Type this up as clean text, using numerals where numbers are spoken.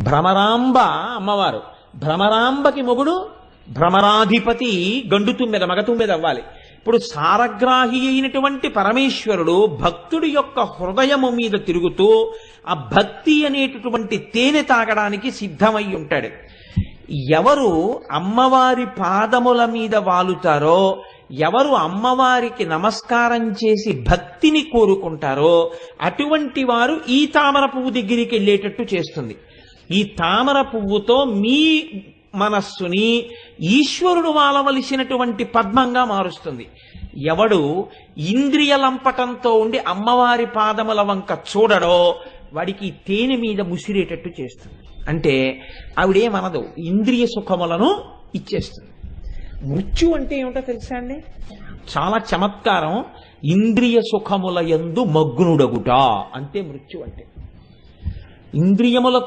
భ్రమరాంబ అమ్మవారు, భ్రమరాంబకి మొగుడు భ్రమరాధిపతి గండు తుమ్మెద, మగ తుమ్మెద అవ్వాలి. ఇప్పుడు సారగ్రాహి అయినటువంటి పరమేశ్వరుడు భక్తుడి యొక్క హృదయము మీద తిరుగుతూ ఆ భక్తి అనేటటువంటి తేనె తాగడానికి సిద్ధమై ఉంటాడు. ఎవరు అమ్మవారి పాదముల మీద వాలుతారో, ఎవరు అమ్మవారికి నమస్కారం చేసి భక్తిని కోరుకుంటారో అటువంటి వారు ఈ తామర పువ్వు దగ్గరికి వెళ్ళేటట్టు చేస్తుంది. ఈ తామర పువ్వుతో మీ మనస్సుని ఈశ్వరుడు వాలవలసినటువంటి పద్మంగా మారుస్తుంది. ఎవడు ఇంద్రియ లంపటంతో ఉండి అమ్మవారి పాదముల వంక చూడడో వాడికి తేనె మీద ముసిరేటట్టు చేస్తుంది. అంటే ఆవిడేమనదు, ఇంద్రియ సుఖములను ఇచ్చేస్తుంది. మృత్యు అంటే ఏమిటో తెలుసా అండి? చాలా చమత్కారం. ఇంద్రియ సుఖముల యందు మగ్నుడగుట అంటే మృత్యు అంటే. ఇంద్రియములతో